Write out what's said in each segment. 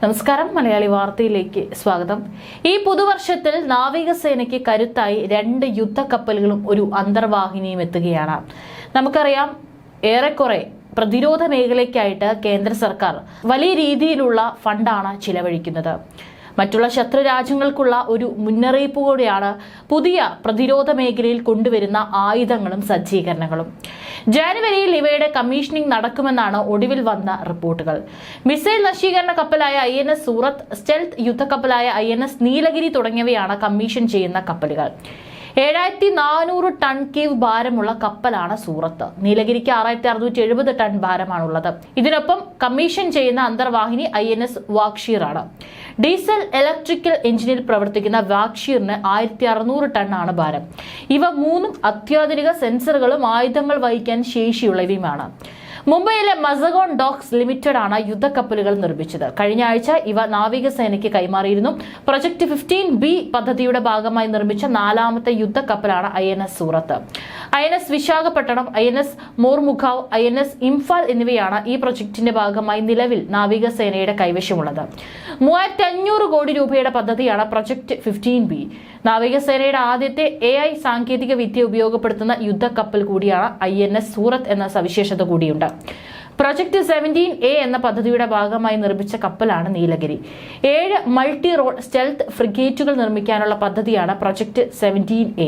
നമസ്കാരം, മലയാളി വാർത്തയിലേക്ക് സ്വാഗതം. ഈ പുതുവർഷത്തിൽ നാവികസേനയ്ക്ക് കരുത്തായി 2 യുദ്ധക്കപ്പലുകളും ഒരു അന്തർവാഹിനിയും എത്തുകയാണ്. നമുക്കറിയാം, ഏറെക്കുറെ പ്രതിരോധ മേഖലയ്ക്കായിട്ട് കേന്ദ്ര സർക്കാർ വലിയ രീതിയിലുള്ള ഫണ്ടാണ് ചിലവഴിക്കുന്നത്. മറ്റുള്ള ശത്രു രാജ്യങ്ങൾക്കുള്ള ഒരു മുന്നറിയിപ്പ് കൂടിയാണ് പുതിയ പ്രതിരോധ മേഖലയിൽ കൊണ്ടുവരുന്ന ആയുധങ്ങളും സജ്ജീകരണങ്ങളും. ജനുവരിയിൽ ഇവയുടെ കമ്മീഷനിംഗ് നടക്കുമെന്നാണ് ഒടുവിൽ വന്ന റിപ്പോർട്ടുകൾ. മിസൈൽ നശീകരണ കപ്പലായ INS സൂറത്ത്, സ്റ്റെൽത്ത് യുദ്ധക്കപ്പലായ INS നീലഗിരി തുടങ്ങിയവയാണ് കമ്മീഷൻ ചെയ്യുന്ന കപ്പലുകൾ. 7400 ടൺ കീവ് ഭാരമുള്ള കപ്പലാണ് സൂറത്ത്. നീലഗിരിക്ക് 6670 ടൺ ഭാരമാണുള്ളത്. ഇതിനൊപ്പം കമ്മീഷൻ ചെയ്യുന്ന അന്തർവാഹിനി INS വാക്ഷീർ ആണ്. ഡീസൽ ഇലക്ട്രിക്കൽ എഞ്ചിനിൽ പ്രവർത്തിക്കുന്ന വാക്ഷീറിന് 1600 ടൺ ആണ് ഭാരം. ഇവ മൂന്നും അത്യാധുനിക സെൻസറുകളും ആയുധങ്ങൾ വഹിക്കാൻ ശേഷിയുള്ളവയുമാണ്. മുംബൈയിലെ മസഗോൺ ഡോക്സ് ലിമിറ്റഡ് ആണ് യുദ്ധക്കപ്പലുകൾ നിർമ്മിച്ചത്. കഴിഞ്ഞ ആഴ്ച ഇവ നാവികസേനയ്ക്ക് കൈമാറിയിരുന്നു. പ്രൊജക്ട് 15B പദ്ധതിയുടെ ഭാഗമായി നിർമ്മിച്ച 4ാമത്തെ യുദ്ധക്കപ്പലാണ് INS സൂറത്ത്. INS Visakhapatnam, INS മോർമുഖാവ്, INS Imphal എന്നിവയാണ് ഈ പ്രൊജക്ടിന്റെ ഭാഗമായി നിലവിൽ നാവികസേനയുടെ കൈവശമുള്ളത്. 3500 കോടി രൂപയുടെ പദ്ധതിയാണ് പ്രൊജക്ട് 15B. നാവികസേനയുടെ ആദ്യത്തെ AI സാങ്കേതിക വിദ്യ ഉപയോഗപ്പെടുത്തുന്ന യുദ്ധക്കപ്പൽ കൂടിയാണ് INS സൂറത്ത് എന്ന സവിശേഷത കൂടിയുണ്ട്. പ്രൊജക്ട് 17A എന്ന പദ്ധതിയുടെ ഭാഗമായി നിർമ്മിച്ച കപ്പലാണ് നീലഗിരി. 7 മൾട്ടി റോൾ സ്റ്റെൽത്ത് ഫ്രിഗേറ്റുകൾ നിർമ്മിക്കാനുള്ള പദ്ധതിയാണ് പ്രൊജക്ട് 17A.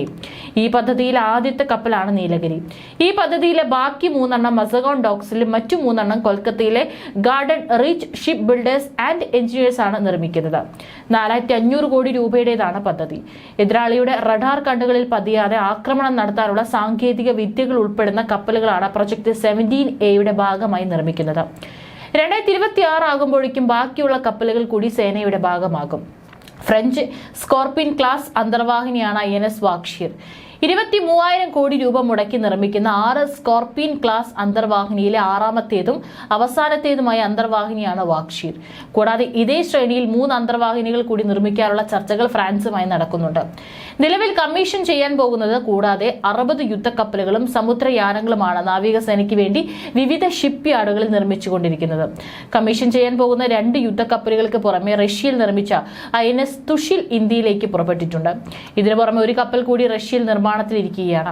ഈ പദ്ധതിയിലെ ആദ്യത്തെ കപ്പലാണ് നീലഗിരി. ഈ പദ്ധതിയിലെ ബാക്കി 3 മസഗോൺ ഡോക്സിലും മറ്റു 3 കൊൽക്കത്തയിലെ garden reach ship builders and engineers ആണ് നിർമ്മിക്കുന്നത്. 4500 കോടി രൂപയുടേതാണ് പദ്ധതി. എതിരാളിയുടെ റഡാർ കണ്ണുകളിൽ പതിയാതെ ആക്രമണം നടത്താനുള്ള സാങ്കേതിക വിദ്യകൾ ഉൾപ്പെടുന്ന കപ്പലുകളാണ് പ്രൊജക്ട് 17A ഭാഗമായി നിർമ്മിക്കുന്നത്. 2026 ആകുമ്പോഴേക്കും ബാക്കിയുള്ള കപ്പലുകൾ കൂടി സേനയുടെ ഭാഗമാകും. ഫ്രഞ്ച് സ്കോർപിൻ ക്ലാസ് അന്തർവാഹിനിയാണ് INS വാക്ഷീർ. 23,000 കോടി രൂപ മുടക്കി നിർമ്മിക്കുന്ന 6 സ്കോർപിൻ ക്ലാസ് അന്തർവാഹിനിയിലെ 6ാമത്തേതും അവസാനത്തേതുമായ അന്തർവാഹിനിയാണ് വാക്ഷീർ. കൂടാതെ ഇതേ ശ്രേണിയിൽ 3 അന്തർവാഹിനികൾ കൂടി നിർമ്മിക്കാനുള്ള ചർച്ചകൾ ഫ്രാൻസുമായി നടക്കുന്നുണ്ട്. നിലവിൽ കമ്മീഷൻ ചെയ്യാൻ പോകുന്നത് കൂടാതെ 60 യുദ്ധക്കപ്പലുകളും സമുദ്രയാനങ്ങളുമാണ് നാവികസേനയ്ക്ക് വേണ്ടി വിവിധ ഷിപ്പ് യാർഡുകളിൽ നിർമ്മിച്ചുകൊണ്ടിരിക്കുന്നത്. കമ്മീഷൻ ചെയ്യാൻ പോകുന്ന 2 യുദ്ധക്കപ്പലുകൾക്ക് പുറമെ റഷ്യയിൽ നിർമ്മിച്ച INS തുഷിൽ ഇന്ത്യയിലേക്ക് പുറപ്പെട്ടിട്ടുണ്ട്. ഇതിനു പുറമെ ഒരു കപ്പൽ കൂടി റഷ്യയിൽ നിർമ്മാണത്തിലിരിക്കുകയാണ്.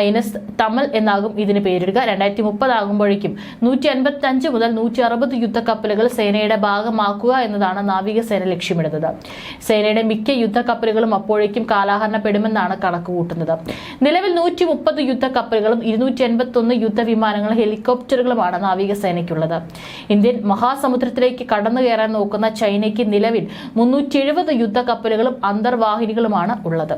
INS തമൽ എന്നാകും ഇതിന് പേരിടുക. 2030 ആകുമ്പോഴേക്കും 155 മുതൽ 160 യുദ്ധക്കപ്പലുകൾ സേനയുടെ ഭാഗമാക്കുക എന്നതാണ് നാവികസേന ലക്ഷ്യമിടുന്നത്. സേനയുടെ മിക്ക യുദ്ധക്കപ്പലുകളും അപ്പോഴേക്കും കാലാഹരണപ്പെടുമെന്നാണ് കണക്കുകൂട്ടുന്നത്. നിലവിൽ 130 യുദ്ധക്കപ്പലുകളും 281 യുദ്ധവിമാനങ്ങളും ഹെലികോപ്റ്ററുകളുമാണ് നാവികസേനയ്ക്കുള്ളത്. ഇന്ത്യൻ മഹാസമുദ്രത്തിലേക്ക് കടന്നു കയറാൻ നോക്കുന്ന ചൈനയ്ക്ക് നിലവിൽ 370 യുദ്ധക്കപ്പലുകളും അന്തർവാഹിനികളുമാണ് ഉള്ളത്.